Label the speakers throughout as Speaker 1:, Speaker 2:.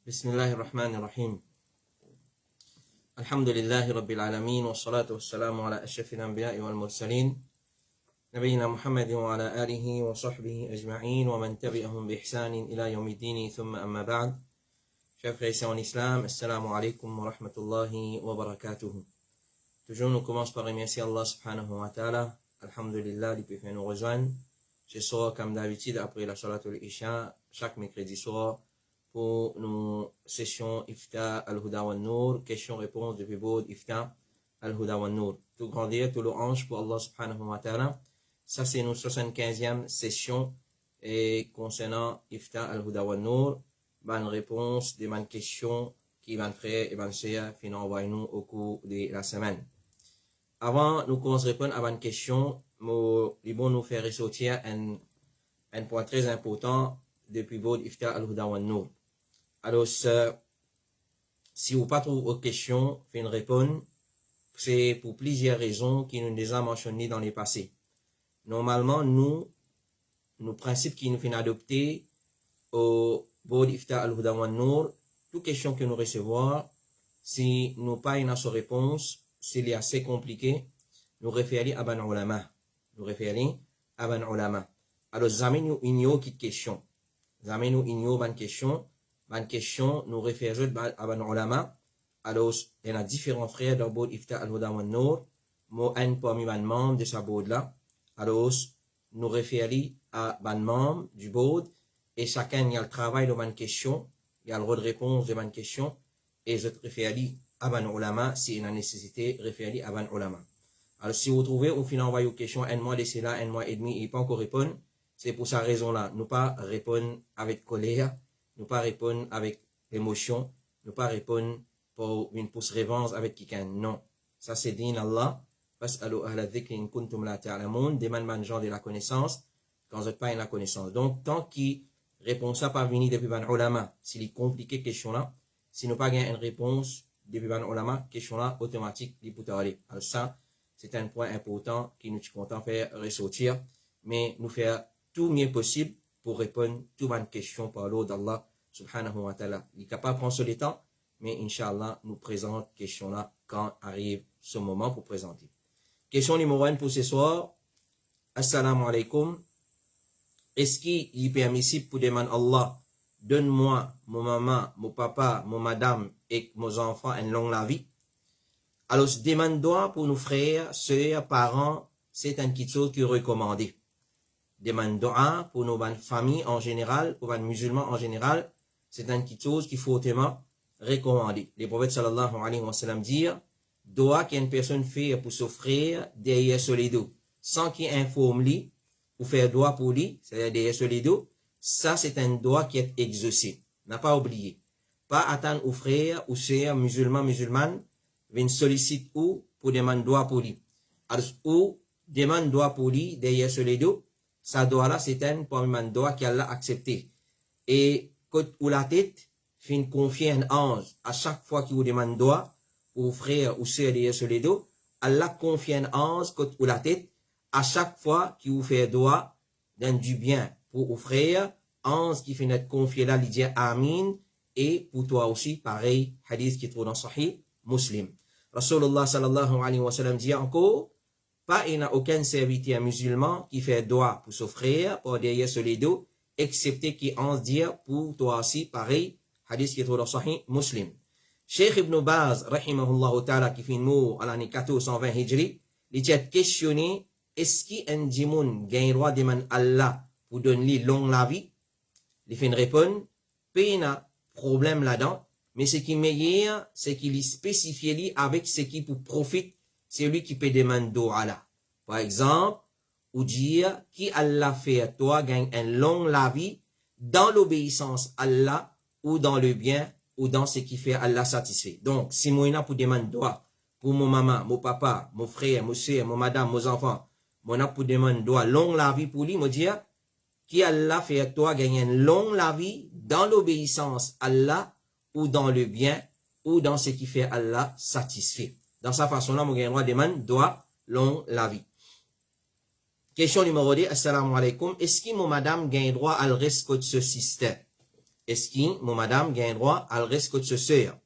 Speaker 1: بسم الله الرحمن الرحيم الحمد لله رب العالمين والصلاة والسلام على أشرف الأنبياء والمرسلين نبينا محمد وعلى آله وصحبه أجمعين ومن تبعهم بإحسان إلى يوم الدين ثم أما بعد. Chers frères et sœurs en islam, assalamu alaikum wa rahmatullahi wa barakatuh. Toujours nous commençons par remercier Allah subhanahu wa ta'ala. Alhamdulillah, il peut faire nous rejoindre. Ce soir, comme d'habitude, après la Salatul Isha, chaque mercredi soir, pour nos sessions Ifta al-Huda wa Nour, questions-réponses depuis Bod Ifta al-Huda wa Nour. Tout grandir, tout louange pour Allah subhanahu wa ta'ala. Ça, c'est nos 75e session et concernant Ifta al-Huda wa Nour. Bonne réponse, des bonnes questions qui van frère et van sœur finissent envoyer nous au cours de la semaine. Avant, nous commençons à répondre à une question, il bon nous faire ressortir un point très important depuis Bod Ifta al-Huda wa Nour. Alors, si vous pas trouvé aux questions, faites une réponse, c'est pour plusieurs raisons qui nous les a mentionnées dans les passés. Normalement, nos principes qui nous font adopter au Bod Ifta al-Huda wa Nour, toute question que nous recevons, si nous pas une réponse, s'il est assez compliqué, nous référons à ban ulama. Nous référons à ban ulama. Alors, jamais nous ignorons cette question. Jamais nous ignorons ban question. Ban question, nous référons à ban ulama. Alors, il y a différents frères dans Bod Ifta al-Huda wa Nour. Moi, un parmi ban membres de sa Bod là. Alors, nous référons à ban membre du Bod. Et chacun y a le travail de ban question. Il y a le droit de réponse de ban question. Et je référons à ban ulama si il y a nécessité, référez à ban ulama. Alors, si vous trouvez, au final, envoyez aux questions, un mois laissez là, un mois et demi, et pas encore répondre, c'est pour sa raison-là. Nous pas répondre avec colère, nous pas répondre avec émotion, nous pas répondre pour une pousse revanche avec quelqu'un. Non. Ça, c'est din Allah. Fas'alu ahla dhikri in kuntum la ta'lamun. Demande gens de la connaissance, quand vous n'êtes pas la connaissance. Donc, tant qu'il répond ça pas venir depuis ban ulama, s'il est compliqué, question-là, si nous pas gagné une réponse, depuis ban ulama, question là, automatique, il peut aller. Alors ça, c'est un point important qui nous est content de faire ressortir, mais nous faire tout mieux possible pour répondre à toutes les questions par l'eau d'Allah, subhanahu wa ta'ala. Il est capable de prendre ce temps, mais Inch'Allah, nous présente question là quand arrive ce moment pour présenter. Question numéro 1 pour ce soir. Assalamu alaikum. Est-ce qu'il est permissible pour demander Allah, donne-moi, mon maman, mon papa, mon madame et mes enfants une longue vie? Alors, demande doigt pour nos frères, sœurs, parents, c'est une petite chose qui est recommandée. Demande doigt pour nos familles en général, pour les musulmans en général, c'est une petite chose qu'il faut hautement recommander. Le prophète sallallahu alayhi wa sallam dit, doigt qu'une personne fait pour s'offrir derrière sur les dos, sans qu'il informe lui, ou faire doigt pour lui, c'est-à-dire derrière sur les dos, ça c'est un doigt qui est exaucé. N'a pas oublié. Pas attendre aux frères ou sœurs musulmanes, viennent solliciter ou pour demander doigt pour lui. Alors, ou demande doigt pour lui derrière sur les dos, ça doigt là c'est un parmi doigt qui Allah accepté. Et côté ou la tête, fin confier un ange à chaque fois qu'il vous demande doigt aux frères ou sœurs derrière sur les dos, Allah confie un ange côté ou la tête à chaque fois qu'il vous fait doigt d'un du bien pour vos frères, ange qui fait notre confier là, il dit Amin, et pour toi aussi, pareil, hadith qui est trouvé dans Sahih Muslim. Rasulullah sallallahu alayhi wa sallam dit encore, pas il n'y a aucun serviteur musulman qui fait doigt pour son frère, pour derrière sur les dos, excepté qui en dire pour toi aussi, pareil, hadith qui est trouvé dans Sahih Muslim. Cheikh Ibn Baz, rahimahullah ta'ala, qui fait nous à l'année 1420 Hijri, il a questionné, est-ce qu'il y a un djimoun gagne le droit de demander Allah pour donner long la vie? Il fait une réponse, pas il y a problème là-dedans. Mais ce qui est meilleur, c'est qu'il est spécifié avec ce qui pour profite, c'est lui qui peut demander à Allah. Par exemple, ou dire, qui Allah fait à toi gagne un long la vie dans l'obéissance à Allah, ou dans le bien, ou dans ce qui fait Allah satisfait. Donc, si moi, pour demander pour mon maman, mon papa, mon frère, mon soeur, mon madame, mes enfants, moi, pour demander long la vie pour lui, me dire, qui Allah fait à toi gagne un long la vie dans l'obéissance à Allah, ou dans le bien, ou dans ce qui fait Allah satisfait. Dans sa façon-là, mon gagnera demande doit long la vie. Question numéro 2, assalamu alaikum. Est-ce que mon madame gagne droit à le risque de ce système? est-ce que mon madame gagne droit à le risque de ce sœur?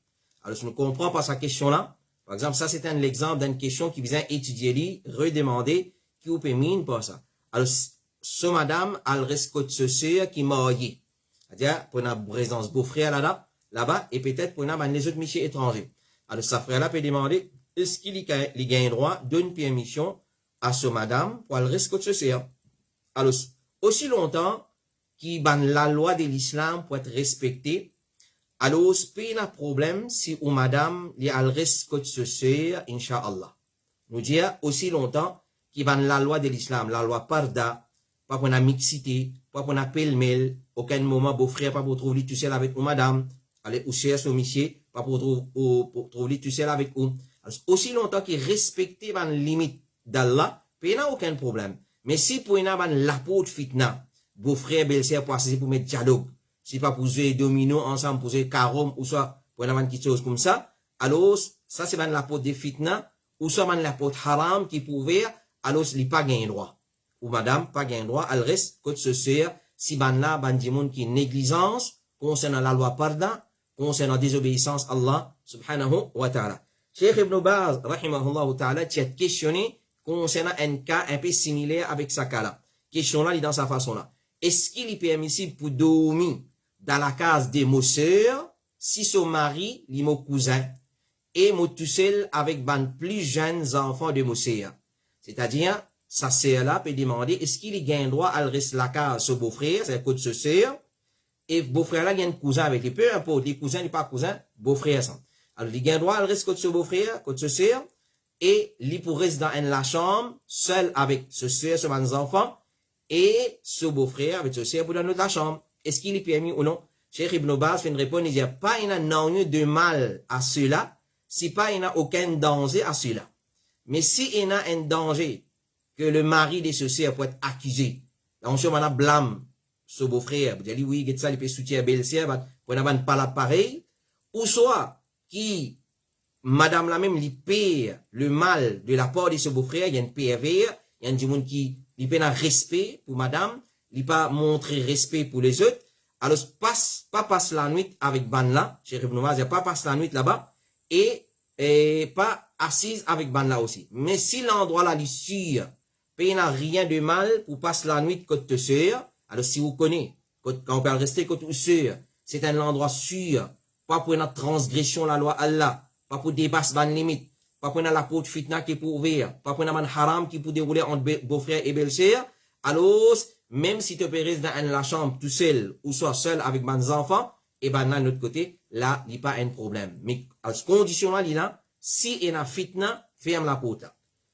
Speaker 1: Alors, si nous comprenons pas sa question-là, par exemple, ça c'est un exemple d'une question qui vient étudier, redemander, qui vous permet pas ça. Alors, ce madame a le risque de ce sœur qui est marié. C'est-à-dire, pour une présence beau-frère là-bas, et peut-être pour une les autres messieurs étrangers. Alors, sa frère-là peut demander, est-ce qu'il gagne droit d'une permission à ce madame pour le risque de ce sœur? Alors, aussi longtemps que la loi de l'islam peut être respectée, alors, c'est pas un problème si ou madame li al risque de ce sœur, incha'Allah. Nous dire aussi longtemps qu'il va la loi de l'islam, la loi parda, pas pour la mixité, pas pour la pêle-mêle, aucun moment beau-frère, pas pour trouver tout seul avec ou madame, allez, ou sœur, ou monsieur, pas pour trouver tout seul avec ou. Alors, aussi longtemps qu'il respecte la limite d'Allah, il n'y a aucun problème. Mais si pour une la peau de fitna, beau-frère, belle-sœur, pour assister pour mettre dialogue, si pas pour jouer domino ensemble, pour jouer carom, ou soit pour une petite chose comme ça, alors, ça c'est la peau de fitna, ou soit la peau de haram qui pouvait, alors, il pas gagné droit. Ou madame, pas gagné droit, elle reste que ce sœur, si là, bandimoun qui négligence, concernant la loi pardon, concernant désobéissance Allah, subhanahu wa ta'ala. Cheikh Ibn Baz, rahimahullah ta'ala, tu as questionné concernant un cas un peu similaire avec sa cas-là. Question là, il est dans sa façon-là. Est-ce qu'il est permissible pour dormir dans la case de mon sœur, si son mari, est mon cousin, et mon tout seul avec ban plus jeunes enfants de mon sœur? C'est-à-dire, sa sœur-là peut demander, est-ce qu'il gagne droit à rester la case ce beau-frère, c'est un coup de ce sœur, et beau-frère-là, il y a un cousin avec lui, peu importe, les cousins, les pas cousins, beau-frère, ça. Alors, il gagne droit à rester de ce beau-frère, de ce sœur, et il pourrait rester dans la chambre, seul avec ce sœur, ce ses enfants, et ce beau-frère avec ce sœur pour dans la chambre. Est-ce qu'il est permis ou non? Cheikh Ibn Baz fait une réponse, il dit, pas il n'y a de mal à cela, si pas il n'y a aucun danger à cela. Mais si il y a un danger, que le mari de ce sœur peut être accusé, donc si on a blâme ce beau-frère, vous dites, oui, il peut soutenir belle-sœur, pour n'a pas l'appareil, ou soit, qui, madame la même, lui paye le mal de la part de ce beau-frère, il y a une pervers, il y a un monde qui, il paye un respect pour madame, il pas montrer respect pour les autres, alors passe la nuit avec ban là, chez Ibn Baz, il pas passe la nuit là-bas, et pas assise avec ban là aussi. Mais si l'endroit là, il sûr, il n'a rien de mal pour passer la nuit côté sœur, alors si vous connaissez, quand on peut rester côté sœur, c'est un endroit sûr, pas pour une transgression la loi Allah, pas pour dépasser ban limite, pas pour la porte fitna qui peut ouvrir, pas pour un haram qui peut dérouler entre beau-frère et belle-sœur, alors, même si tu peux rester dans la chambre tout seul, ou soit seul avec mes enfants, et ben, de l'autre côté, là, il n'y a pas un problème. Mais, à ce condition-là, là, si il y a fitna, ferme la porte.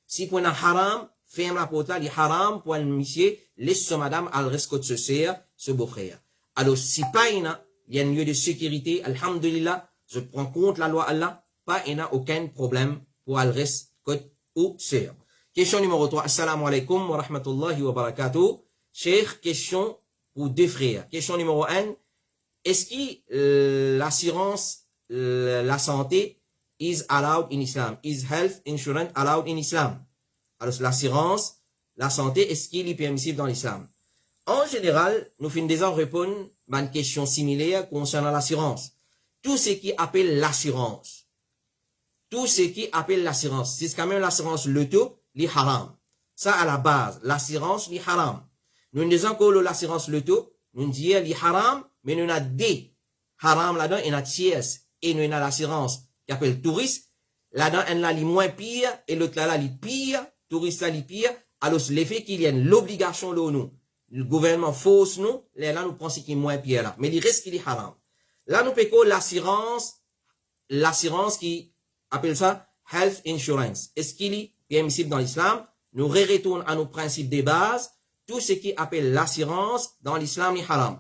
Speaker 1: Si pour un haram, ferme la porte, il haram pour un monsieur, laisse ce madame, elle reste de ce sœur, ce beau-frère. Alors, si pas il y a un lieu de sécurité, alhamdulillah, je prends compte la loi Allah, pas il n'y a aucun problème pour elle reste ou sœur. Question numéro 3. Assalamu alaikum wa rahmatullahi wa barakatuh. Cheikh, question pour deux frères. Question numéro 1. Est-ce que l'assurance, la santé, is allowed in Islam? Is health insurance allowed in Islam? Alors, l'assurance, la santé, est-ce qu'il est permissible dans l'islam? En général, nous finissons déjà répondre à une question similaire concernant l'assurance. Tout ce qui appelle l'assurance, c'est quand même l'assurance loto, li haram. Ça, à la base, l'assurance, li haram. Nous disons que l'assurance loto, nous disons li haram, mais nous avons des haram là-dedans, et nous avons tiers, et nous avons l'assurance qui appelle touriste. Là-dedans, elle a li moins pire, et l'autre là, li pire, touriste là, li pire. Alors, l'effet qu'il y a l'obligation de nous, le gouvernement force nous, là, nous pensons qu'il est moins pire là. Mais il reste qu'il est haram. Là, nous payons l'assurance qui appelle ça health insurance. Est-ce qu'il est permissible dans l'islam? Nous retournons à nos principes de base. Tout ce qui appelle l'assurance dans l'islam est haram.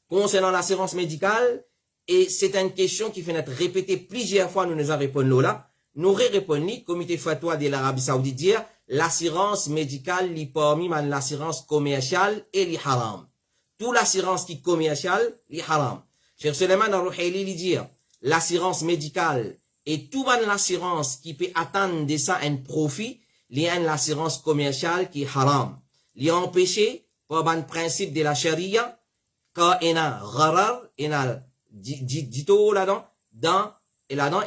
Speaker 1: Concernant l'assurance médicale, et c'est une question qui fait être répétée plusieurs fois, nous nous avons répondu là. Nous répondons, comité fatwa de l'Arabie Saoudite dire, l'assurance médicale est parmi l'assurance commerciale et les haram. Tout l'assurance qui est commerciale est haram. Cheikh Suleiman al-Ruhaili dit, l'assurance médicale et tout l'assurance qui peut atteindre de ça un profit, il y a une assurance commerciale qui est haram. Il est empêché par un principe de la charia, quand il y a gharar et dit-on là-dedans,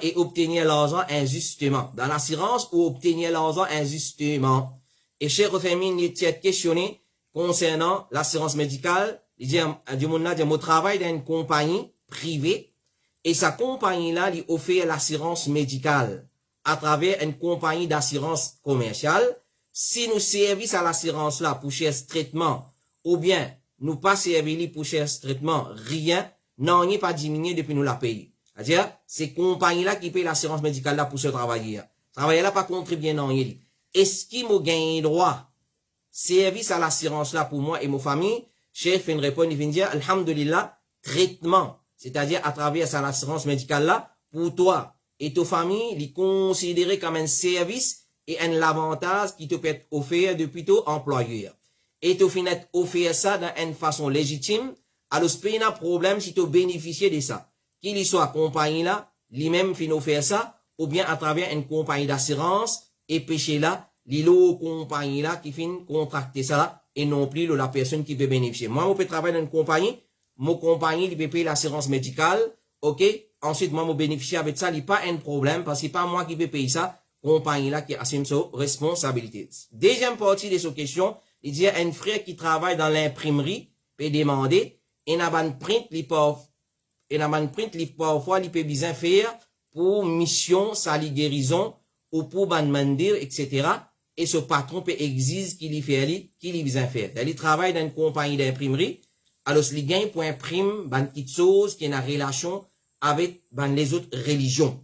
Speaker 1: et obtenir l'argent injustement. Dans l'assurance ou obtenir l'argent injustement. Et Cheikh Othaymin, il était questionné concernant l'assurance médicale. Il dit, moi, travaille dans une compagnie privée et sa compagnie-là, lui offre l'assurance médicale à travers une compagnie d'assurance commerciale. Si nous servons à l'assurance-là pour chercher traitement ou bien nous pas servir pour chercher traitement, rien, non, n'est pas diminué depuis nous la payer. C'est-à-dire, c'est compagnie-là qui paye l'assurance médicale là pour ce travailler. Travailler-là pas contribuer non, est-ce qu'il m'a gagné droit service à l'assurance là pour moi et ma famille? Chef fait une réponse, il vient dire, alhamdulillah, traitement. C'est-à-dire, à travers cette assurance médicale là, pour toi et ta famille, il est considéré comme un service et un avantage qui te peut être offert depuis ton employeur. Et tu finis offert ça d'une façon légitime, alors c'est pas un problème si tu bénéficier de ça. Qu'il soit compagnie là, lui-même finit offert ça, ou bien à travers une compagnie d'assurance, et péché là, l'îlot compagnie là qui finit contracter ça là, et non plus la personne qui peut bénéficier. Moi, je peux travailler dans une compagnie, mon compagnie, il peut payer l'assurance médicale, ok? Ensuite, moi, je bénéficie avec ça, il n'y a pas un problème, parce que c'est pas moi qui peux payer ça, compagnie là qui assume sa responsabilité. Deuxième partie de cette question, il dit un frère qui travaille dans l'imprimerie peut demander et n'a pas de print parfois il peut bien faire pour mission sali guérison ou pour ban mandir etc. Et ce patron peut exiger qu'il y fait qu'il bien faire. Il travaille dans une compagnie d'imprimerie alors il gagne pour imprimer ban petites choses qui ont une relation avec ban les autres religions.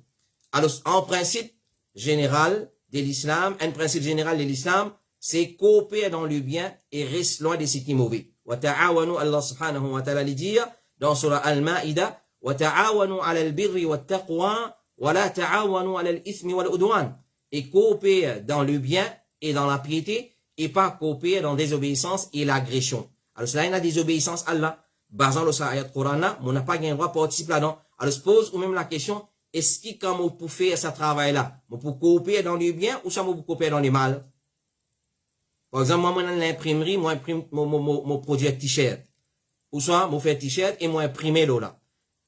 Speaker 1: Alors en principe général de l'islam, un principe général de l'islam, c'est coopérer dans le bien et reste loin de ce qui est mauvais. Wa ta'awanu, Allah subhanahu wa ta'ala dit dans surah Al-Ma'ida, wa ta'awanu ala al-birri wa taqwa, wa la ta'awanu ala al-ithmi wa al-udwan. Et coopérer dans le bien et dans la piété, et pas coopérer dans la désobéissance et l'agression. Alors cela, il y a désobéissance à Allah. Basant le ayat Coran, on n'a pas gagné droit participer là-dedans. Alors se pose ou même la question, est-ce que quand on peut faire ce travail-là, on peut coopérer dans le bien ou ça on peut coopérer dans le mal? Par exemple, moi, dans l'imprimerie, moi, imprime mon produit t-shirt. Ou soit, moi, fais t-shirt et moi, imprimer là.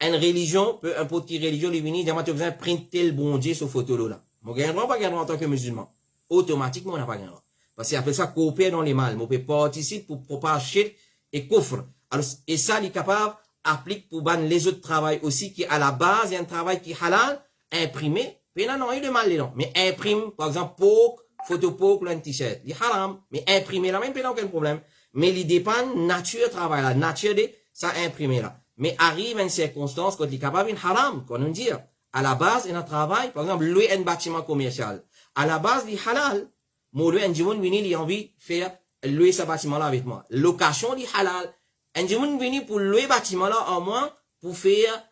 Speaker 1: Une religion, peu importe qui religion, lui venir, moi, tu as besoin de printer le bon Dieu sur photo là. Moi, gagne droit, pas gagne droit en tant que musulman. Automatiquement, on n'a pas gagné droit. Parce qu'après ça, coopérer dans les mal. Moi, peut participer pour propager et coffre. Alors, et ça, il est capable, applique pour ban les autres travails aussi, qui, à la base, il y a un travail qui est halal, imprimé, puis là, non, il y a de mal dedans. Mais imprime, par exemple, pour photopoke ou un t-shirt. Il haram, mais imprimer là, même pas aucun problème. Mais il dépend nature travail là, nature de ça imprimer là. Mais arrive une circonstance quand il est capable, il haram, qu'on nous dit. À la base, il y a un travail, par exemple, louer un bâtiment commercial. À la base, il halal. Moi, lui, un dimanche, il a envie de faire louer ce bâtiment là avec moi. Location, il halal. Un dimanche, venu pour louer bâtiment là en moins, pour faire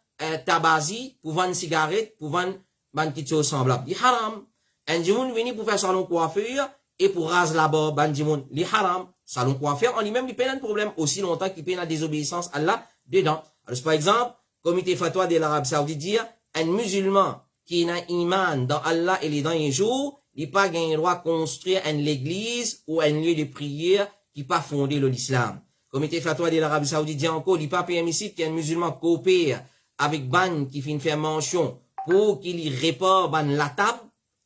Speaker 1: tabazi, pour vendre cigarettes, pour vendre une petite chose semblable. Il haram. Un djimoun venu pour faire salon coiffure et pour raser la barbe, un djimoun, li haram. Salon coiffure, on lui-même, il paye un problème aussi longtemps qu'il paye la désobéissance à Allah dedans. Alors, par exemple, comité fatwa de l'Arabie Saoudite dit, un musulman qui n'a iman dans Allah et les derniers jours, il n'a pas gagné le droit de construire une église ou un lieu de prière qui n'a pas fondé l'islam. Comité fatwa de l'Arabie Saoudite dit encore, il n'est pas permissible qu'un musulman coopère avec ban qui fait une faire mention pour qu'il y répare ban la table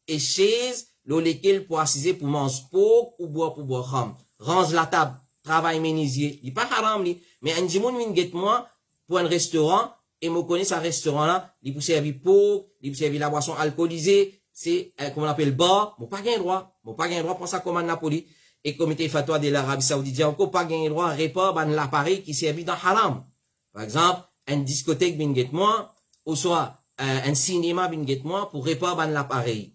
Speaker 1: et chaise, lesquels pour assiser pour manger porc ou boire pour boire kham. Range la table, travail menuisier. Il n'est pas haram, mais un djimoun vient get moi pour un restaurant, et me connaît ce restaurant-là, il peut servir porc, il peut servir la boisson alcoolisée, c'est, comment on appelle, bar, mon pas gain droit. Mon pas gain droit pour ça comme un Napoli. Et comité fatwa de l'Arabie Saoudite dit encore pas gain droit, répare, ban l'appareil qui servit dans haram. Par exemple, une discothèque vient get moi, ou soit, un cinéma vient get moi pour réparer ban l'appareil.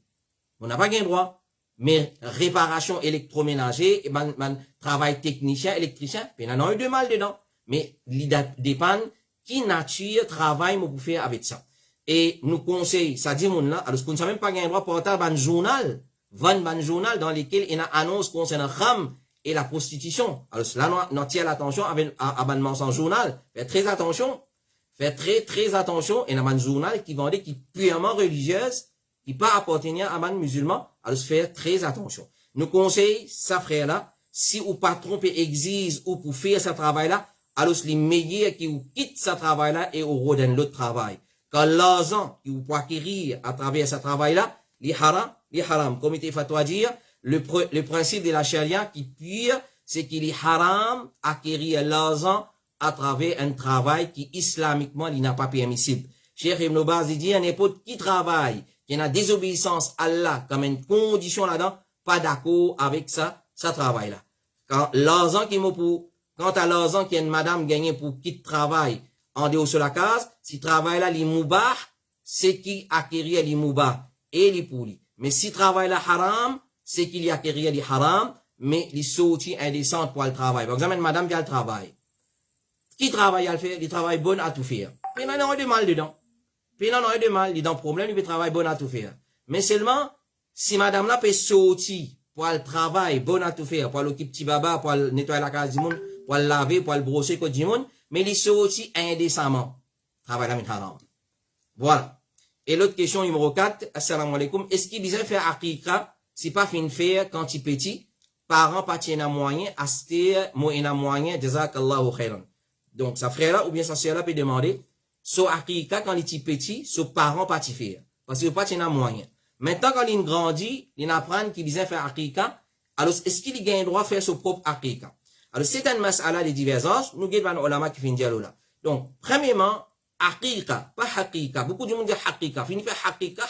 Speaker 1: On n'a pas gain droit. Mais réparation électroménager, travail technicien, électricien, il y en a eu de mal dedans. Mais il dépend qui nature travail pour faire avec ça. Et nous conseillons, ça dit mon là, alors qu'on ne sait même pas gain droit pour porter un journal, un journal dans lequel il y a annonce concernant Kham et la prostitution. Alors là, nous tient l'attention avec abonnement sans journal. Faites très attention. Faites très attention. Il y a un journal qui vendait, qui est purement religieuse, qui pas appartenir à un musulman, alors se faire très attention. Nous conseillons, ça frère là, si ou patron peut exige ou pour faire ce travail là, alors les meilleurs qui ou quitte ce travail-là et au redonne l'autre travail. Quand l'argent qui ou peut acquérir à travers ce travail-là, les haram. Comme il faut dire, le principe de la charia qui pire, c'est qu'il est haram acquérir l'argent à travers un travail qui islamiquement il n'a pas permissible. Cheikh Ibn Baz dit, n'importe qui travaille, qui a désobéissance à Allah comme une condition là-dedans, pas d'accord avec ça travail-là. Quand l'argent qui pour, quant à l'argent qui a une madame gagnée pour qui travaille en dehors sur la case, si travail-là, les moubah, c'est qui acquérir les moubah et les poulis. Mais si travail-là haram, c'est qu'il y acquérir les haram, mais les sorties indécentes pour le travail. Par exemple, une madame qui a le travail. Qui travaille à le faire? Il travaille bon à tout faire. Mais il y a de mal dedans. Puis il y a de mal, il y a un problème, il travaille bon à tout faire. Mais seulement, si madame là peut sortir pour le travail bon à tout faire, pour l'occuper petit baba, pour nettoyer la case du monde, pour le laver, pour le brosser côté du monde, mais il sortit indécemment. Travail là, haram. Voilà. Et l'autre question numéro 4, assalamu alaikum, est-ce qu'il disait faire akika, si pas fin faire quand il petit, parents pas tiennent moyen, aster, moyen moyen, jazakallahu khairan. Donc, sa frère là, ou bien sa sœur là peut demander, so akika quand il est petit, so parents pas t'y faire. Parce que pas tiennent moyen. Maintenant, quand il grandit, il apprend qu'il disait faire akika, alors est-ce qu'il gagne droit à faire son propre akika? Alors, c'est un mas'ala de divergence, nous guidons les ulama qui finissent dialogue là. Donc, premièrement, akika, pas hakika. Beaucoup de monde dit hakika. Fini faire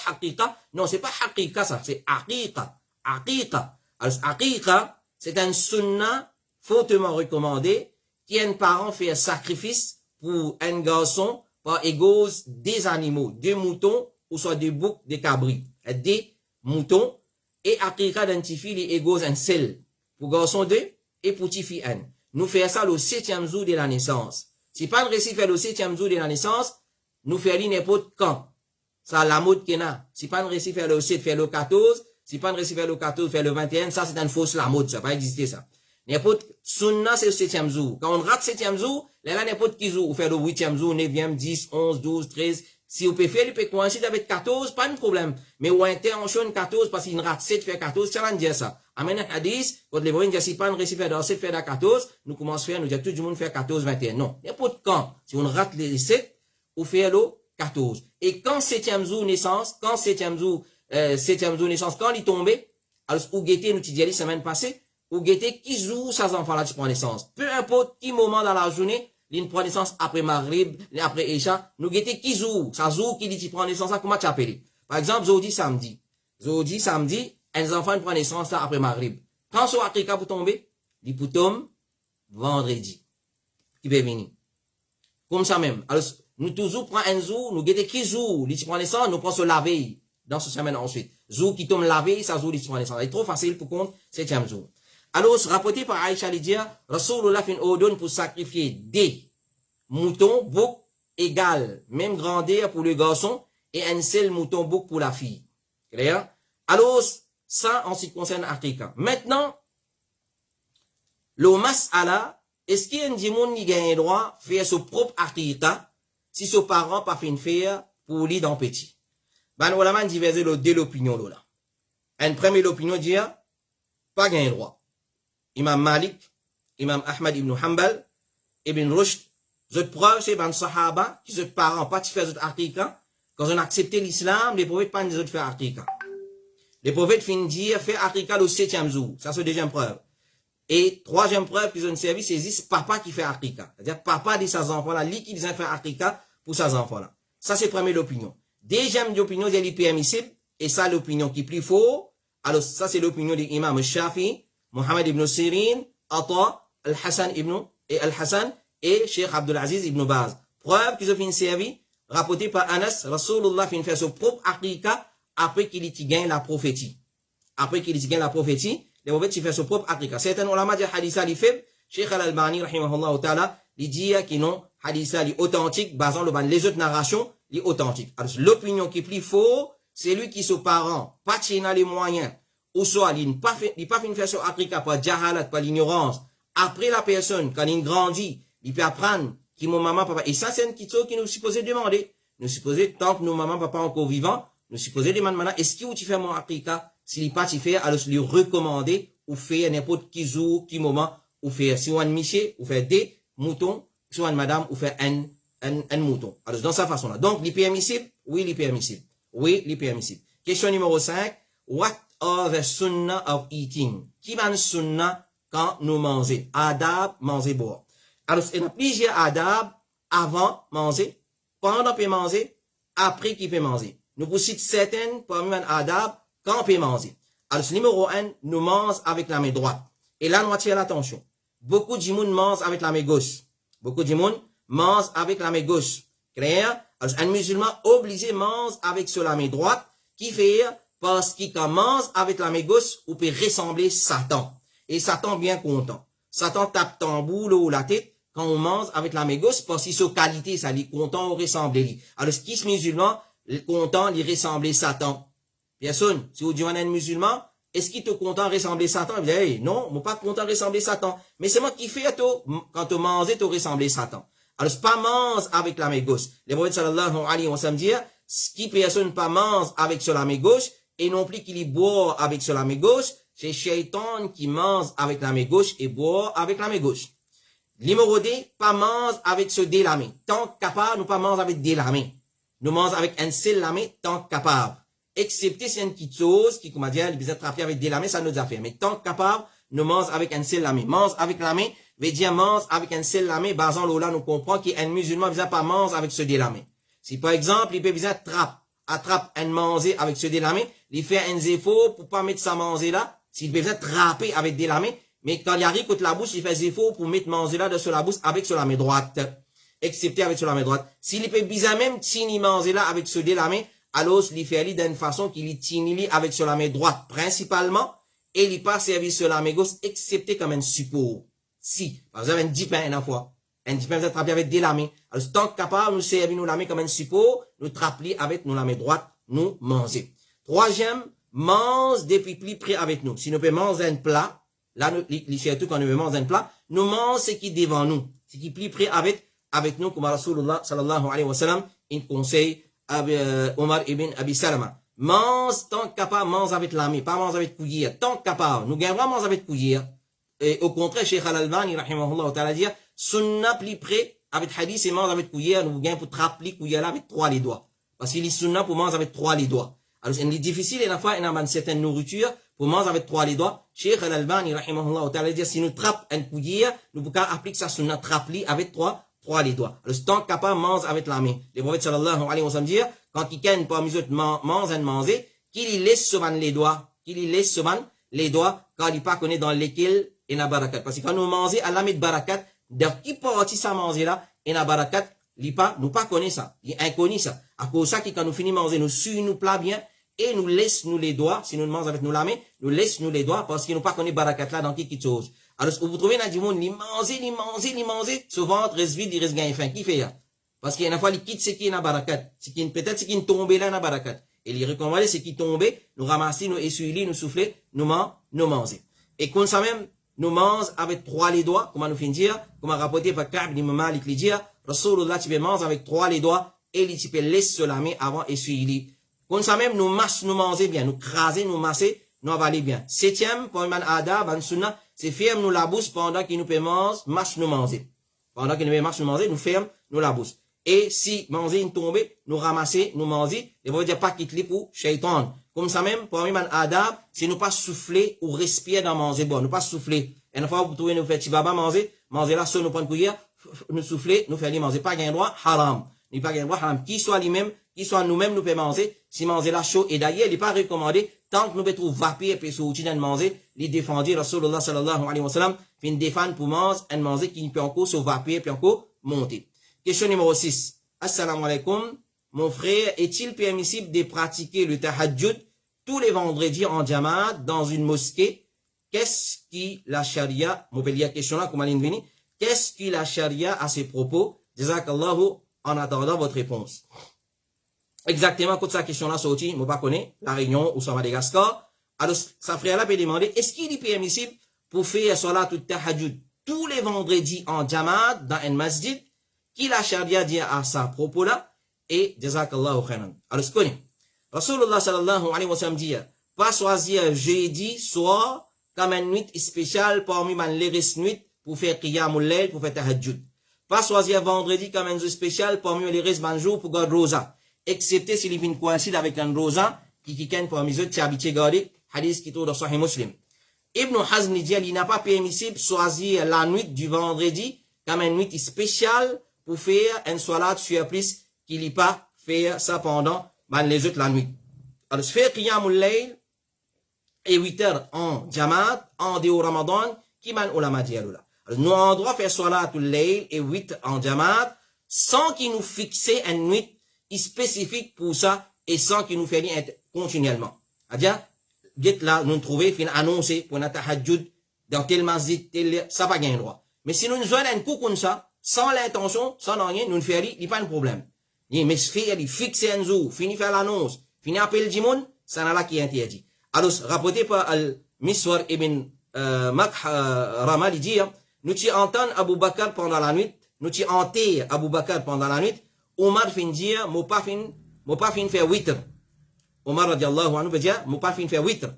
Speaker 1: hakika. Non, c'est pas hakika ça, c'est akika. Akika. Alors, akika, c'est un sunnah fortement recommandé qui un parent fait un sacrifice pour un garçon par égaux des animaux, des moutons ou soit des boucs, des cabris, des moutons et akika identifie les égaux un seul pour garçon 2 et pour petite fille 1. Nous faisons ça le 7e jour de la naissance. Si pas de récit fait le 7e jour de la naissance, nous faisons n'importe quand. Ça la mode qu'il y a. Si pas de récit fait le 7, fait le 14, si pas de récit fait le 14, fait le 21, ça c'est une fausse la mode, ça va pas exister ça. N'importe, sunna c'est le 7e jour. Quand on rate le 7e jour, là n'importe qui jour, ou fait le 8e jour, 9e, 10, 11, 12, 13, si vous pouvez faire, il peut coïncider avec 14, pas de problème. Mais ou intervention 14, parce qu'il rate 7, fait 14, ça va dire ça. Amen, hadith, quand les voyants disent, si pas de récit fait dans 7, fait dans 14, nous commençons à faire, nous disons, tout le monde fait 14, 21. Non. N'importe quand. Si on rate les 7, ou fait le 14. Et quand 7e jour naissance, quand 7e jour naissance, quand il tombe, alors, ou guetter, nous disons, la semaine passée, ou guetter qui joue sa enfant là, tu prends naissance. Peu importe qui moment dans la journée, il prend naissance après Maghrib, après Isha, nous guetter qui joue, ça joue qui dit tu prends naissance, comment tu appelles? Par exemple, Zodi samedi, un enfant prend naissance là après Maghrib. Quand ce Afrika pour tomber, il pour tomber vendredi. Qui peut venir. Comme ça même. Alors, nous toujours prenons un jour, nous guetter qui joue, il prend naissance, nous prenons la veille, dans ce semaine ensuite. Jour qui tombe la veille, ça joue, il prend naissance. C'est trop facile pour compte, 7e jour. Alors, rapporté par Aïcha Lydia, Rasulullah fin ordonne pour sacrifier des moutons, boucs, égales, même grandeur pour le garçon, et un seul mouton bouc pour la fille. Clair? Alors, ça, en ce qui concerne Afrika. Maintenant, le mas'ala, est-ce qu'il y a un dimon qui gagne le droit de faire son propre Afrika, si son parent pas fait une faire pour lui dans petit? Ben, on a divergé de l'opinion, là. Une première opinion dit, pas gagne le droit. Imam Malik, Imam Ahmad ibn Hanbal, Ibn Rushd, cette preuve, c'est ben Sahaba, qui se parents pas de faire cette Afrika, quand on a accepté l'islam, les prophètes pas de faire Afrika. Les prophètes finissent dire, faire Afrika le 7e jour. Ça, c'est la deuxième preuve. Et troisième preuve qu'ils ont servi, c'est papa qui fait Afrika. C'est-à-dire, papa de ses enfants-là, lui qui dit faire Afrika pour ses enfants-là. Ça, c'est première opinion. Deuxième opinion, c'est l'hypermissible, et ça, l'opinion qui est plus fort. Alors, ça, c'est l'opinion de l'imam Shafi, Mohammed ibn Sirin, Atta, Al-Hassan et Cheikh Abdulaziz ibn Baz. Preuve qu'ils ont fait servi, rapporté par Anas, Rasulullah fin fait son propre Afrika après qu'il ait gagné la prophétie. Après qu'il ait gagné la prophétie, les prophètes fait son propre Afrika. Certains ulama disent haditha li faible, Cheikh Al-Albani, rahimahullah ta'ala, il dit qu'il non, haditha li authentique, basant les autres narrations, li authentique. Alors, l'opinion qui est plus faux, c'est lui qui, son parent, pas tient les moyens, ou soit, il n'a pas fait une version Afrika par jahalat, par l'ignorance. Après la personne, quand il grandit, il peut apprendre qui mon maman, papa. Et ça, c'est une question qui nous supposait demander. Nous supposait, tant que nos mamans, papa encore vivants, nous supposait demander maintenant, est-ce que tu fais mon Afrika? S'il n'est pas tu fais, alors lui recommander, ou faire n'importe qui jour, qui moment, ou faire, si on a miché, ou faire des moutons, soit une madame ou faire un mouton. Alors, dans sa façon-là. Donc, les permissible? Oui, les permissible. Oui, les permissible. Question numéro 5. What are the sunnah of eating? Qui va le sunnah quand nous mangeons? Adab, manger, boire. Alors, il y a plusieurs adab avant manger, pendant peut manger, après qui peut manger. Nous vous citons certaines parmi les adab quand on peut manger. Alors, numéro 1, nous mangeons avec la main droite. Et là, nous attirons l'attention. Beaucoup de gens mangent avec la main gauche. Beaucoup de gens mangent avec la main gauche. Clair? Alors, un musulman obligé mange avec sur la main droite, qui fait parce qu'il commence avec la main gauche, ou peut ressembler Satan. Et Satan bien content. Satan tape tambour ou la tête quand on mange avec la main gauche, parce qu'il est qualité, ça, il est content ou ressembler. Alors, ce qui est musulman, il est content, il ressemble Satan. Personne, si vous dites un musulman, est-ce qu'il te content de ressembler Satan? Il dit, hey, non, moi pas content de ressembler Satan. Mais c'est moi qui fais quand tu manges, tu ressembles Satan. Alors, c'est pas mange avec la main gauche. Le prophète sallallahu alayhi wa sallam dit, ce qui personne pas mange avec sur la main gauche, et non plus qu'il y boit avec sur la main gauche, c'est Shaitan qui mange avec la main gauche et boit avec la main gauche. Numéro 2, pas mange avec ce dé la main. Tant capable, nous pas mange avec dé la main. Nous mange avec un seul la main, tant capable. Excepté si y a une petite chose qui, comme on dit, il peut attraper avec des lames, ça nous a fait. Mais tant capable, nous mange avec un seul lame. Mange avec la main, veut dire mange avec un seul lame, basant là, nous comprenons qu'un musulman ne pas manger avec ce des lames. Si par exemple, il peut bien attrape un manger avec ce des lames, il fait un effort pour pas mettre sa manger là, s'il peut bien attraper avec des lames, mais quand il arrive contre la bouche, il fait des efforts pour mettre manger là de sur la bouche avec sur la main droite. Excepté avec sur la main droite. S'il peut bien même tini manger là avec ce des lames, alors, il fait d'une façon qu'il est tini avec sur la main droite, principalement, et il pas servi sur la main gauche, excepté comme un support. Si, par exemple, un dipin, une fois. Un dipin, vous attrapez avec des lames. Alors, tant capable, nous servir nous la main comme un support, nous trapper avec nous la main droite, nous manger. Troisième, mange depuis plus près avec nous. Si nous pouvons manger un plat, là, nous, surtout quand nous veut manger un plat, nous mangeons ce qui est devant nous. Ce qui est plus près avec nous, comme Rasulullah, sallallahu alayhi wa sallam, il conseille, Omar ibn Abi Salama. Mange tant capable, mange avec la main, pas mange avec cuillère. Tant capable, nous gagnons mange avec cuillère. Et au contraire, Cheikh Al-Albani, rahimahullah ta'ala, dit, sunna plus près, avec hadith et mange avec cuillère, nous gagnons pour trapper cuillère là avec 3 les doigts. Parce qu'il est sunna pour manger avec 3 les doigts. Alors, c'est difficile, et la fois, il y a une certaine nourriture, pour manger avec 3 les doigts. Cheikh Al-Albani, rahimahullah ta'ala, dit, si nous trappe une cuillère, nous pouvons appliquer ça sunna trapper avec 3 les doigts. Alors, tant capable, mange avec la main. Le prophète sallallahu alayhi wa sallam dit, quand il ken parmi eux mange un manger, qu'il laisse souvent les doigts, quand il pas connaît dans lesquels il y a barakat. Parce que quand nous mangeons, Allah met barakat, de qui partie ça manger là, il y a barakat, nous pas connaît ça, il est inconnu ça. À cause ça, quand nous finissons manger, nous suivons nous plat bien, et nous laisse nous les doigts, si nous mangeons avec nous la main, nous laisse nous les doigts, parce qu'il nous pas connaît barakat là dans quelque chose. Alors, vous trouvez dans du monde, il mange, ce ventre reste vide, il reste gain faim. Qui fait ça? Parce qu'il y a une fois, il quitte ce qui est dans barakat. Peut-être ce qui est tombé là dans barakat. Et il recommande ce qui est tombé, nous ramasser, nous essuyer, nous souffler, nous manger. Et comme ça même, nous mange avec 3 les doigts, comment nous finit dire, comme a rapporté par Ka'b ibn Malik, il dit, Rasulullah, tu peux manger avec 3 les doigts, et il tu peux laisser sur la main avant essuyer. Comme ça même, nous mâche, nous manger bien, nous craser, nous masser, nous avaler bien. 7e, pour man adab, ban sunnah, c'est ferme nous la bouche pendant qu'il nous peut manger, marche nous manger. Pendant qu'il nous marche nous manger, nous ferme nous la bouche. Et si manger une tombe, nous ramasser, nous manger, et vous dire pas quitter pour shaitan. Comme ça même, pour man adab, c'est nous pas souffler ou respirer dans manger bon, nous pas souffler. Et une fois vous trouvez nous faire tibaba manger là, seul nous prendre cuillère, nous souffler, nous faire manger, pas gain droit, haram. Ni pas gain droit, haram. Qui soit lui-même, qui soit nous-mêmes, nous pouvons manger, si manger là chaud, et d'ailleurs, il n'est pas recommandé, tant que nous pouvons vaper et puis sortir de manger, les défendre, Rasulullah sallallahu alayhi wa sallam, fin défendre pour manger qui peut encore se vaper et puis encore monter. Question numéro 6. Assalamu alaikum. Mon frère, est-il permissible de pratiquer le tahajjud tous les vendredis en jamaat dans une mosquée? Qu'est-ce qui la charia, mon père, question là, comment l'invini? Qu'est-ce qui la charia à ces propos? Jazakallahu, en attendant votre réponse. Exactement, quand cette question-là sortie, moi pas connais, la Réunion ou sur Madagascar. Alors, sa frère là peut demander, est-ce qu'il est permissible pour faire salat ou tahajjud tous les vendredis en jamaat dans un masjid? Qui la charia dit à sa propos là? Et, jazakallahu khairan. Alors, ce qu'on est. Rasulullah sallallahu alayhi wa sallam dit, pas choisir jeudi soir comme une nuit spéciale parmi les nuits pour faire qiyamul layl, pour faire tahajjud. Pas choisir vendredi comme un jour spécial parmi les restes d'un jour pour garder rosa. Excepté s'il vient coïncide avec un rosa qui parmi eux qui habitué garder hadith qui tourne dans Sahih Muslim. Ibn Hazm dit il n'a pas permissible choisir la nuit du vendredi comme une nuit spéciale pour faire une salat surprise qu'il n'y pas faire ça pendant les autres la nuit. Alors faire qiyamul layl et 8 heures en jamaat en dehors Ramadan qui man ulama dit là. Alors nous on doit faire salatul layl et 8 en jamaat sans qu'il nous fixe une nuit spécifique pour ça et sans qu'il nous fasse être continuellement. C'est-à-dire get là nous trouver fin annoncer pour notre tahajjud dans tel masjid tel ça pas gain droit. Mais si nous faisons un coup comme ça sans l'intention, sans rien, nous ne faisons il pas de problème. Mais faire fixer un jour, finir faire l'annonce, finir appeler le monde, ça n'a là qui est interdit. Alors rapporté par Al-Miswar ibn Ramal il dit nous tu entends Abu Bakr pendant la nuit, nous tu enterre Abu Bakr pendant la nuit, Omar fin dire mo pas fin faire witr. Omar radiallahu anhu veut dire mo pas fin faire witr.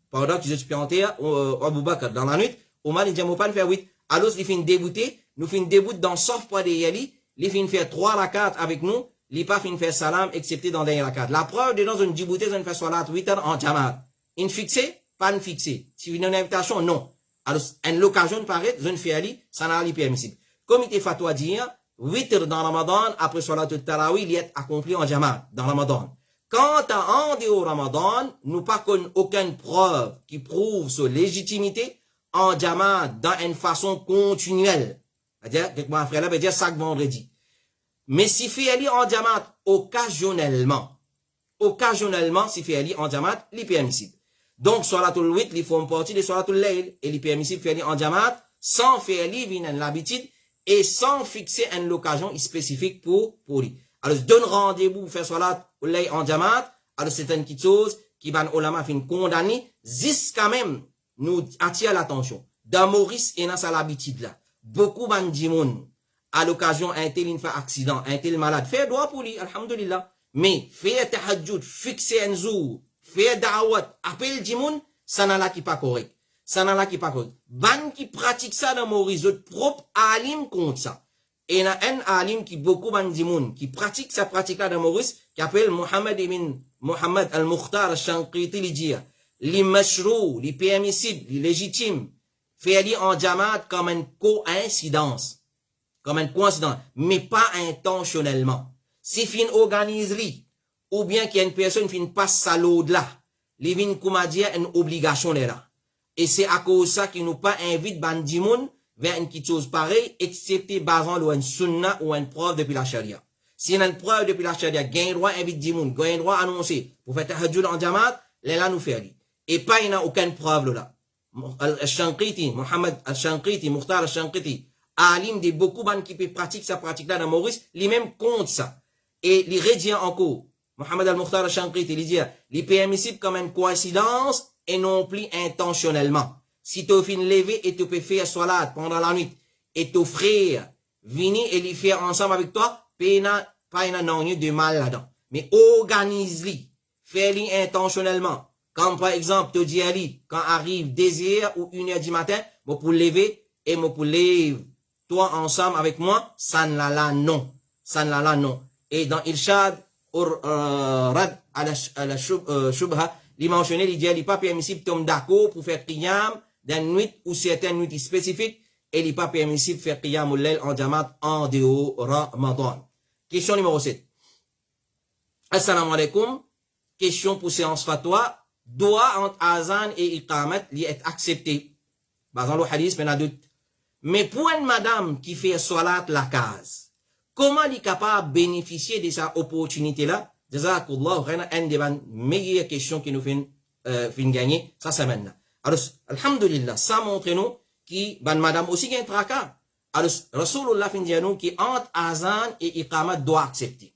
Speaker 1: Pendant que je suis enterre Abu Bakr dans la nuit, Omar il dit mo pas faire witr. Alors il fin débuter, nous fin début dans sauf pas de yali, il fin faire 3 rakats avec nous, il pas fin faire salam excepté dans dernier rakat. La preuve de dans une débouté on fait salat witr en jamaat. Une fixée, pas une fixée. Si vous avez une invitation, non. Alors, une l'occasion de paraître, une fiali, ça n'a pas permissible. Comme il est fatwa dire, 8 heures dans Ramadan, après Salat al-Tarawih, il est accompli en jamaat, dans Ramadan. Quant à en dehors Ramadan, nous pas aucune preuve qui prouve sa légitimité en jamaat dans une façon continuelle. C'est-à-dire, quelques mois frère là, veut dire chaque vendredi. Mais si fiali en jamaat occasionnellement, si fiali en jamaat, il est permissible. Donc, Salatul 8, ils font partie de Salatul Layl, et il est permissible de faire en jamaat, sans faire l'habitude, et sans fixer une occasion spécifique pour lui. Alors, donne rendez-vous pour faire Salatul Layl en jamaat, alors c'est une petite chose qui va nous fin condamner, jusqu'à même nous attire l'attention. Dans Maurice, et dans sa l'habitude là, beaucoup de à l'occasion, un tel il fait accident, un tel malade, fait droit pour lui, alhamdulillah. Mais, faire tahajjud, fixer un jour, faire da'awat, appel du monde, ça n'a là qui pas correct. Ça n'a là qui pas correct. Ban qui pratique ça dans Maurice, propre alim contre ça. Et il y a un alim qui beaucoup ban du monde, qui pratique ça pratique là dans Maurice, qui appelle Mohammed ibn Mohammed al-Mukhtar al-Shanqiti, il dit, les mashrou, les permissibles, les légitimes, faire en jamaat comme une coïncidence. Comme une coïncidence, mais pas intentionnellement. Si fin organise li, ou bien qu'il y a une personne qui passe sa load là, li vin comme dire une obligation là. Et c'est à cause ça qu'il nous pas invite bandimoun vers une petite chose pareille, excepté basant une sunna ou une preuve depuis la charia. Si y a une preuve depuis la charia, gain droit invite dimoun, gain droit annoncer, pour faire tahajjud en jamaat, là nous faire li. Et pas il n'y a aucune preuve là. Al-Shanqiti, Mohammed Al-Shanqiti, Mukhtar Al-Shanqiti, alim de beaucoup de qui pratiquent ça pratique là dans Maurice, lui-même compte ça. Et les rédiens encore, Mohammed al-Mukhtar al-Shanqiti, il dit, les permissible comme une coïncidence et non plus intentionnellement. Si tu fin lever et tu peux faire salat pendant la nuit, et ton frère venir et les faire ensemble avec toi, pas non de mal là-dedans. Mais organise-les, fais-les intentionnellement. Comme par exemple, tu dis à lui, quand arrive 2h ou 1h du matin, moi pour lever et moi pour lever toi ensemble avec moi, ça ne la non. Ça ne la non. Et dans Irshad, Rad à la Shubha, il mentionné, il dit, il n'est pas permissible de tomber d'accord pour faire qiyam d'une nuit ou certaines nuits spécifiques, et il n'est pas permissible de faire qiyam ou l'ail en jamaat en dehors Ramadan. Question numéro 7. Assalamu alaikum. Question pour séance fatwa. Doit entre azan et iqamat li être accepté. Dans le hadith, mais doute. Mais pour une madame qui fait salat la case, comment elle est capable de bénéficier de cette opportunité-là? Jazakallah, c'est une des meilleures questions qui nous fait gagner ça semaine. Alors, alhamdulillah, ça montre nous qui, madame aussi qui a un tracas. Alors, Rasulullah fin dit nous qui entre azan et iqamat doit accepter.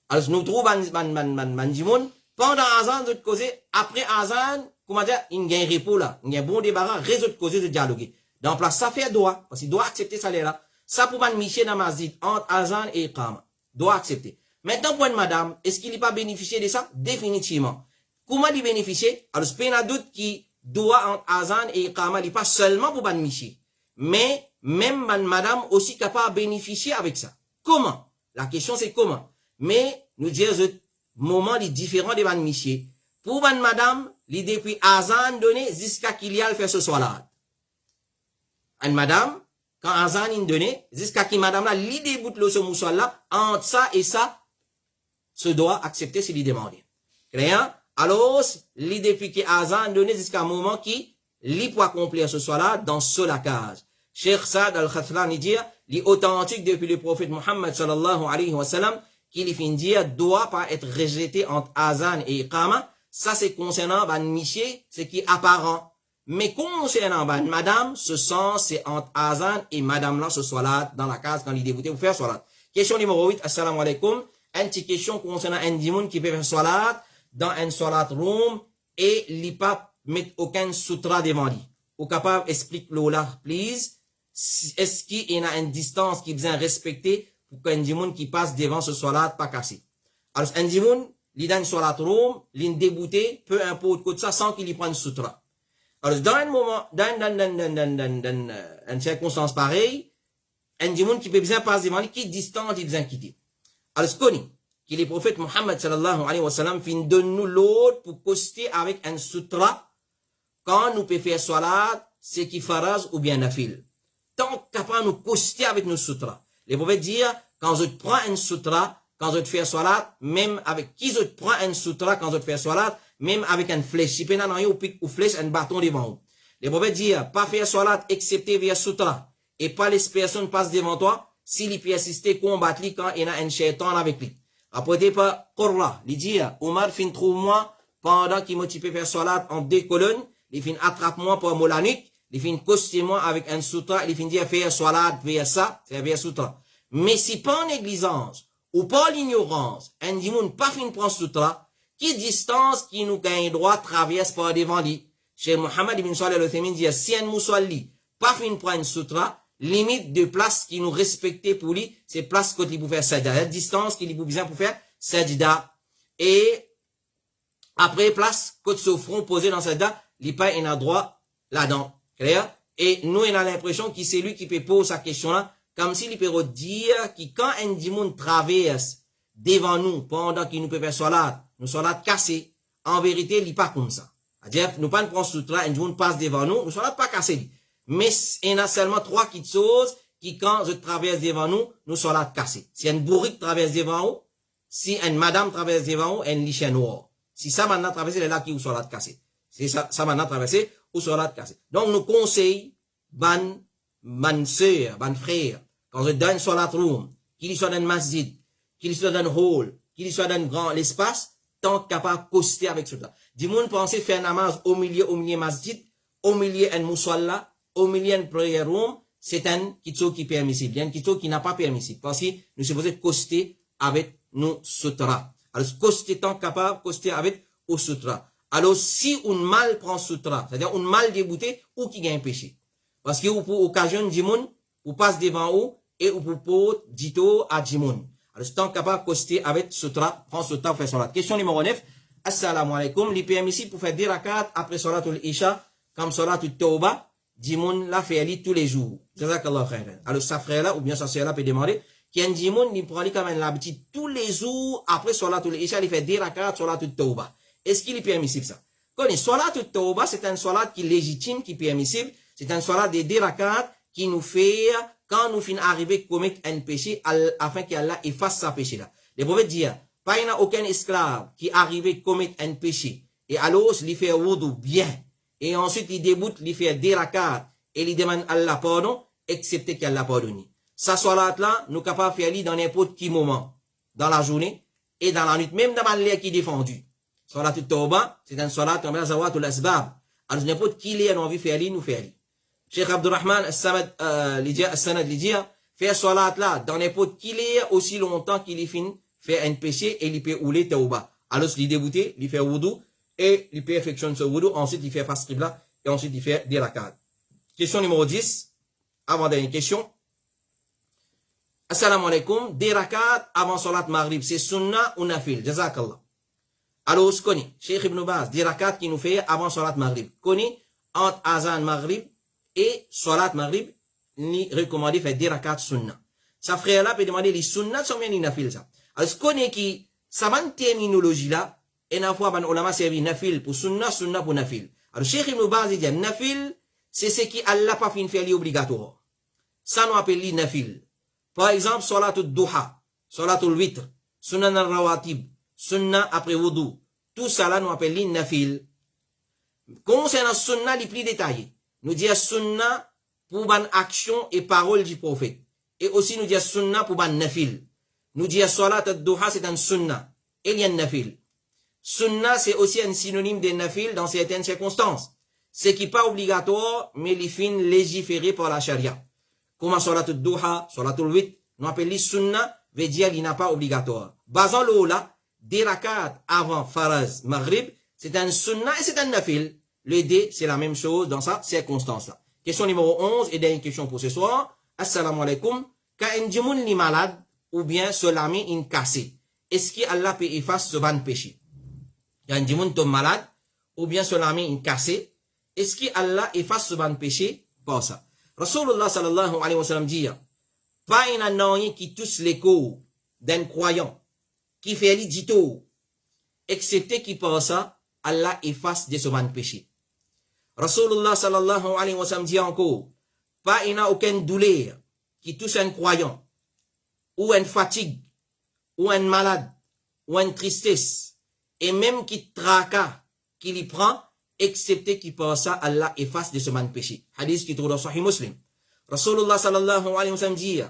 Speaker 1: Alors, nous trouvons mandimoun, pendant azan de causer, après azan, comment dire, il y a un repos là, il y a un bon débarras, réseau de causer de dialoguer. Dans place, ça fait droit, parce qu'il doit accepter ça là. Ça pour man micher dans ma zid, entre azan et iqama. Doit accepter. Maintenant, pour une madame, est-ce qu'il n'est pas bénéficié de ça? Définitivement. Comment il bénéficier? Alors, c'est pas un doute qui doit entre azan et iqama, il n'est pas seulement pour man micher. mais même madame aussi capable de bénéficier avec ça. Comment? La question c'est comment? Mais nous disons moment est différent de monsieur. Pour madame, l'idée depuis azan donné jusqu'à qu'il y a le fait ce soir là. Et madame, quand azan est donné, jusqu'à qu'il madame là, l'idée bout le ce moussoir là, entre ça et ça, se doit accepter si l'idée demande. Clair? Alors, l'idée depuis qu'il azan donné jusqu'à un moment qui, li pour accomplir ce soir là, dans ce la case. Cheikh Saad al-Khatlani dit, l'authentique depuis le prophète Muhammad sallallahu alayhi wa sallam, qu'il fin dire doit pas être rejeté entre azan et iqama. Ça c'est concernant ban monsieur, c'est qui est apparent. Mais concernant ban madame, ce sens c'est entre azan et madame là ce soit là dans la case quand il débutait pour faire salat. Question numéro 8, assalamu alaikum. Une petite question concernant un dimoun qui peut faire salat dans un salat room et li pas mettre aucun sutra devant lui. Ou capable explique le là, please. Est-ce qu'il y a une distance qui besoin respecter pour qu'un dimoun qui passe devant ce salat pas cassé. Alors un dimoun, il donne salat room, il débouté, peu importe quoi de ça, sans qu'il y prenne sutra. Alors dans un moment, dans une circonstance pareille, un dimoun qui peut bien passer devant lui, qui distance, il besoin quitter. Alors ce qu'on dit, que le prophète Muhammad sallallahu alayhi wa sallam fin donne nous l'autre pour coster avec un sutra quand nous pouvons faire salat, c'est qui faraz ou bien nafil. Tant capable nous coster avec nos sutras. Les prophètes dire, quand je te prends un sutra, quand je te fais salat, même avec qui je te prends un sutra, quand je te fais salat, même avec une flèche. Si tu as ou flèche, un bâton devant vous. Les prophètes dire, pas faire salat, excepté via sutra. Et pas les personnes passent devant toi, si les peut assister, combattre quand il y a un shaitan avec lui. Après, t'es pas, Qurra, il dit, Omar fin trouve-moi, pendant qu'il m'a typé faire salat en 2 colonnes, il fin attrape-moi pour mon nuque, il fin coster-moi avec un sutra, il fin dire faire salat vers ça, c'est vers sutra. Mais si pas en négligence, ou pas l'ignorance, un dimoun pas fin prendre sutra, qui distance qui nous gagne droit traverse par devant lui. Chez Mohammed ibn Salih al-Uthaymin dit, si un moussalli, pas fin prendre sutra, limite de place qui nous respectait pour lui, c'est place que il peut faire sajda. La distance qu'il peut besoin pour faire sajda. Et après, place que ce front posé dans sajda, il pas un droit là-dedans. Clair? Et nous, on a l'impression que c'est lui qui peut poser sa question là, comme s'il peut dire que quand un dimoun traverse devant nous, pendant qu'il nous peut faire salat, nous salat cassés, en vérité, il n'est pas comme ça. C'est-à-dire, nous pas prendre sutra, un dimoun passe devant nous, nous salat pas cassés. Mais il y a seulement 3 petites choses qui, quand je traverse devant nous, nous salat cassés. Si un bourrique traverse devant nous, si une madame traverse devant nous, un lichen noir. Si ça maintenant traversé, c'est là qui ou salat cassé. C'est ça maintenant traversé, ou salat cassé. Donc, nous conseillons, ban sœur, ban frère, quand je donne salat room, qu'il soit dans un masjid, qu'il soit dans un hall, qu'il soit dans un grand espace, tant capable de coster avec cela. Du monde penser faire namaz au milieu masjid, au milieu un moussalla, au milieu d'un prayer room, c'est un kitso qui est permissible. Il y a un kitso qui n'a pas permissible. Parce que nous sommes supposés coster avec nos sutras. Alors, coster tant capable, coster avec au sutra. Alors, si on mal prend sutra, c'est-à-dire on mal débouté, ou qui gagne péché. Parce que pour occasion du monde, ou passe devant vous, et ou pour dito à Jimoun. Alors, c'est capable de coster avec sutra, prend sutra pour faire salat. Question numéro 9. Assalamu alaikum. Les permissible pour faire 10 rakats après salatul isha, comme salatul tawba, Jimoun la fait tous les jours. Jazakallah khairan. Alors, sa frère là, ou bien sa sœur là peut demander, qu'il y a un Jimoun, il prend quand même l'habitude tous les jours, après salatul isha, il fait 10 rakats salatul tawba. Est-ce qu'il est permissible ça? Quand salatul tawba, c'est un salat qui est légitime, qui est permissible. C'est un salat de 10 rakats qui nous fait, quand nous finissons arriver à commettre un péché, afin qu'Allah efface sa péché là. Les prophètes disent, pas il n'y a aucun esclave qui arrive à commettre un péché, et alors, il fait wudu bien, et ensuite, il déboute, il fait 10 rakats, et il demande Allah pardon, excepté qu'Allah pardonne. Sa salat là, nous sommes capables de faire dans n'importe quel moment, dans la journée, et dans la nuit, même dans l'air qui est défendu. Salat al-Tawba, c'est un salat comme la zawatul asbab. Alors, n'importe qui l'est, on a envie de faire, nous faire. Cheikh Abdurrahman As-Sanad dit, faire salat là, dans n'importe qui l'est, aussi longtemps qu'il est fini, faire un péché, et il peut ouler tawba. Alors, il débouté, il fait wudu, et il peut effectuer ce wudu, ensuite il fait fast là, et ensuite il fait des rakats. Question numéro 10, avant dernière question. Assalamu alaikum, des rakats avant salat maghrib, c'est sunnah ou nafil, jazakallah. Alors, ce qu'on est, Cheikh Ibn Baz, des rakats qui nous fait avant salat maghrib. Qu'on est entre azan maghrib et salat maghrib, ni recommandé faire 2 rakat sunna. Sa frère là peut demander les sunna sont bien ni nafil ça. Alors, ce qu'on est qui, ça va une terminologie là, et na fois, on a servi nafil pour sunna, sunna pour nafil. Alors, Cheikh Ibn Baz dit, nafil, c'est ce qui Allah pas fin faire obligatoire. Ça nous appelle nafil. Par exemple, salatul duha, salatul witr, sunna al-rawatib, sunna après wudu. Tout ça là nous appelle nafil. Concernant sunna les plus détaillés, nous disons sunna pour ban action et parole du prophète. Et aussi nous disons sunna pour ban nafil. Nous disons salat al-duha c'est un sunna. Et il y a un nafil. Sunna c'est aussi un synonyme de nafil dans certaines circonstances. Ce qui n'est pas obligatoire, mais les fins légiférés par la charia. Comme salat al-duha, salat al-witr, nous appelons sunna, veut dire qu'il n'est pas obligatoire. Basant l'eau là, 2 rakat avant faraz maghrib, c'est un sunna et c'est un nafil. Le D, c'est la même chose dans sa circonstance-là. Question numéro 11 et dernière question pour ce soir. Assalamu alaikum. Quand un djimoun est malade ou bien se lame une cassé, est-ce qu'Allah peut effacer ce ban péché? Quand un djimoun tombe malade ou bien se lame une cassé, est-ce qu'Allah efface ce ban péché? Pas ça. Rasulullah sallallahu alayhi wa sallam dit, pas un anoïe qui touche l'écho d'un croyant, qui fait les dito, excepté qui pense ça, Allah efface de ce ban péché. Rasulullah sallallahu alayhi wa sallam dit encore, pas il n'y a aucune douleur qui touche un croyant, ou une fatigue, ou un malade, ou une tristesse, et même qui tracas, qui l'y prend, excepté qui pense ça, Allah efface de ce man péché. Hadith qui trouve dans Sahih Muslim. Rasulullah sallallahu alayhi wa sallam dit,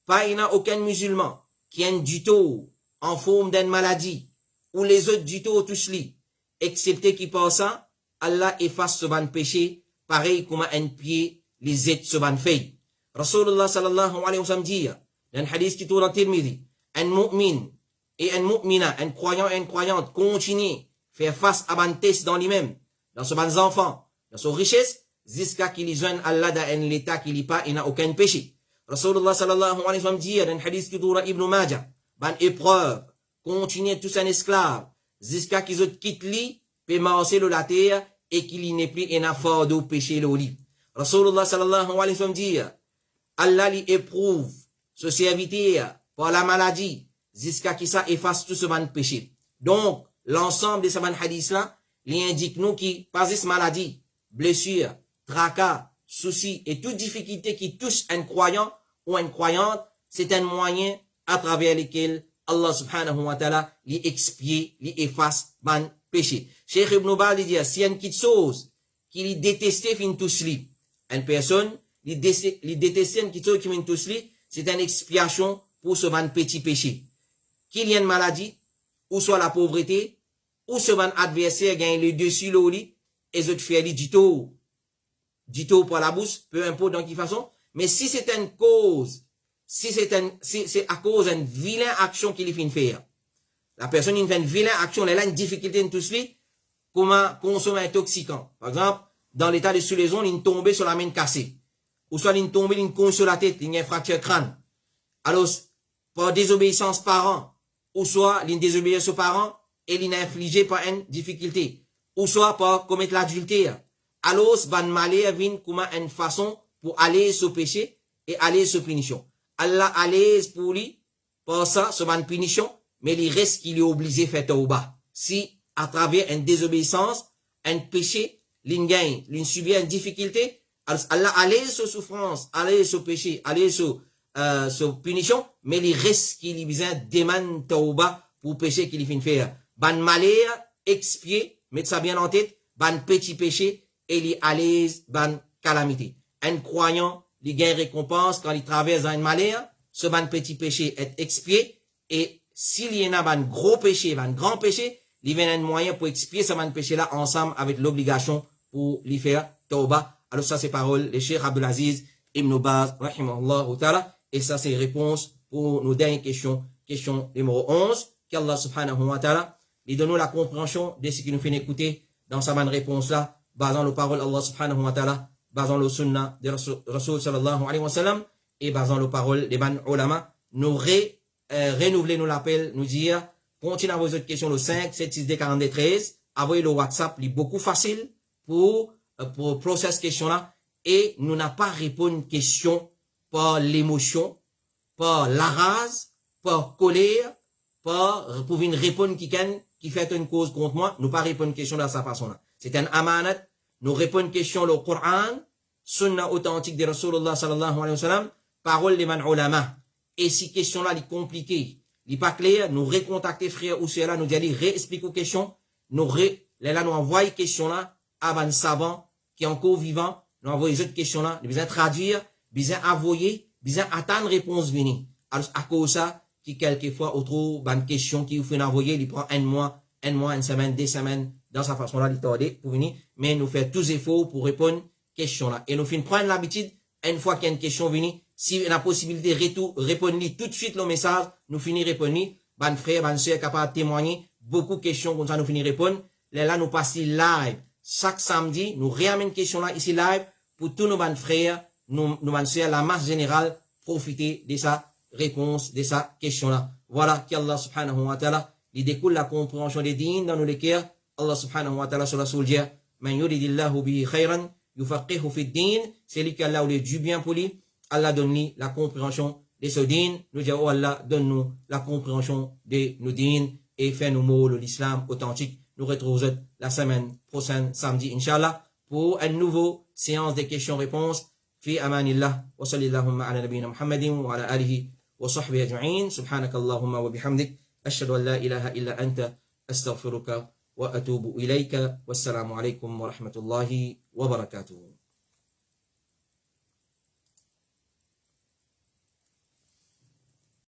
Speaker 1: pas il n'y a aucun musulman qui a un duto en forme d'une maladie, ou les autres dutos touchent lui, excepté qui pense ça, Allah efface ce ban péché, pareil comme un pied, les aides ce ban fait. Rasulullah sallallahu alayhi wa sallam dit, dans un hadith qui tourne dans Tirmidhi, un mu'min et un mu'mina, un croyant et une croyante, continuent faire face à ban test dans lui-même, dans ce ban enfants, dans son richesse, jusqu'à qu'il joigne Allah dans un état qu'il n'y pas, il n'a aucun péché. Rasulullah sallallahu alayhi wa sallam dit, dans un hadith qui tourne dans Ibn Majah, ban épreuve, continue tous un esclave, jusqu'à qu'ils quittent lui, peut marcher la terre, et qu'il n'est plus un affaire de péché le lit. Rasulullah sallallahu alayhi wa sallam dit, Allah lui éprouve ce serviteur par la maladie, jusqu'à qu'il ça efface tout ce ban péché. Donc, l'ensemble de ce ban hadith là, lui indique nous qui, par cette maladie, blessure, tracas, soucis et toute difficulté qui touche un croyant ou une croyante, c'est un moyen à travers lequel Allah subhanahu wa ta'ala lui expie, lui efface ban péché. Cheikh Ibn Baz dit, si y a une petite chose qui lui détestait fin touche lui, une personne, lui détestait une petite chose qui fin touche lui, c'est une expiation pour ce ban petit péché. Qu'il y ait une maladie, ou soit la pauvreté, ou ce ban adversaire gagne le dessus le lit, et autres faire du tout pour la bouche, peu importe dans quelle façon, mais si c'est une cause, si c'est à cause d'une vilaine action qu'il fait faire, la personne qui fait une vilaine action, elle a une difficulté de tout suite, comment consommer un intoxicant. Par exemple, dans l'état de sous-lésion, il tombe sur la main cassée. Ou soit il tombe, il cogne sur la tête, il y a une fracture crâne. Alors, par désobéissance parent, ou soit il désobéit aux parents, et il est infligé par une difficulté. Ou soit par commettre l'adultère. Alors, ban malheur vient comme une façon pour aller sur péché et aller sur punition. Allah à l'aise pour lui, par ça, ce ban punition, mais il reste qu'il est obligé de faire tauba. Si, à travers une désobéissance, un péché, l'in gagne, l'in subit une difficulté, Allah à l'aise sur souffrance, à l'aise sur péché, à l'aise sur punition, mais il reste qu'il est besoin de demander tauba pour péché qu'il fait faire. Ban malheur, expier, mettre ça bien en tête, ban petit péché, et il est à l'aise, ban calamité. Un croyant, il gagne récompense quand il traverse un malheur, ce ban petit péché est expié, et s'il y en a un gros péché, un grand péché, il y a un moyen pour expier ce ban péché-là ensemble avec l'obligation pour lui faire tauba. Alors ça, c'est paroles de Cheikh Abdelaziz Ibn Baz, rahimahullah ta'ala, et ça, c'est réponse pour nos dernières questions. Question numéro 11, qu'Allah subhanahu wa ta'ala, il donne nous la compréhension de ce qui nous fait écouter dans sa bonne réponse-là, basant nos paroles Allah subhanahu wa ta'ala, basant le sunnah de Rasul sallallahu alayhi wa sallam, et basant nos paroles des ban ulama, nous renouveler nous l'appel, nous dire, continuez à vos autres questions le 5, 7, 6, D, 42, 13, envoyez le WhatsApp, il est beaucoup facile pour process question là, et nous n'a pas répondu une question par l'émotion, par la rage, par colère, par pour venir répondre qui fait une cause contre moi, nous pas répondre question de sa façon là. C'est un amanat, nous répondre question le Coran, sunna authentique de Rasulullah sallallahu alayhi wa sallam, parole des man ulama. Et si question là est compliquée, n'est pas clair, nous recontacter frère ou sœur là, nous dire réexpliquer aux questions, nous envoyer question là à un savant qui est encore vivant, nous envoyer les autres questions là, nous besoin traduire, besoin envoyer, besoin attendre réponse venir. Alors à cause ça, qui quelquefois autour d'une question qui vous fait envoyer, il prend un mois, une semaine, 2 semaines, dans sa façon là, de pour venir, mais nous fait tous les efforts pour répondre question là. Et nous finissons prendre l'habitude, une fois qu'il y a une question venue, si on a la possibilité de répondre tout de suite le message, nous finissons répondre, ban frère, ban soeur capable de témoigner, beaucoup de questions comme ça nous finissons répondre. Là, nous passons live. Chaque samedi, nous réamènons une question là, ici live, pour tous nos ban frères, nous ban soeur, la masse générale, profiter de sa réponse, de sa question là. Voilà, qu'Allah subhanahu wa ta'ala, il découle la compréhension des dînes dans nos cœurs. Allah subhanahu wa ta'ala sur la souldière, man yuridillahu bihi khayran, yufaqihu fi din, c'est lui qui Allah le du bien pour lui, Allah donne-lui la compréhension de ce din, nous disons, oh Allah, donne-nous la compréhension de nos dînes et fais-nous mots l'islam authentique. Nous retrouvons la semaine prochaine, samedi, Inch'Allah, pour une nouvelle séance de questions-réponses. Fi amanillah, wa sallallahu ala nabina Muhammadin wa ala alihi wa sahbihi ajma'in. Subhanaka Allahumma wa bihamdik. Ashhadu an la ilaha illa anta. Astaghfiruka wa atubu ilayka. Wassalamu alaikum wa rahmatullahi wa barakatuh.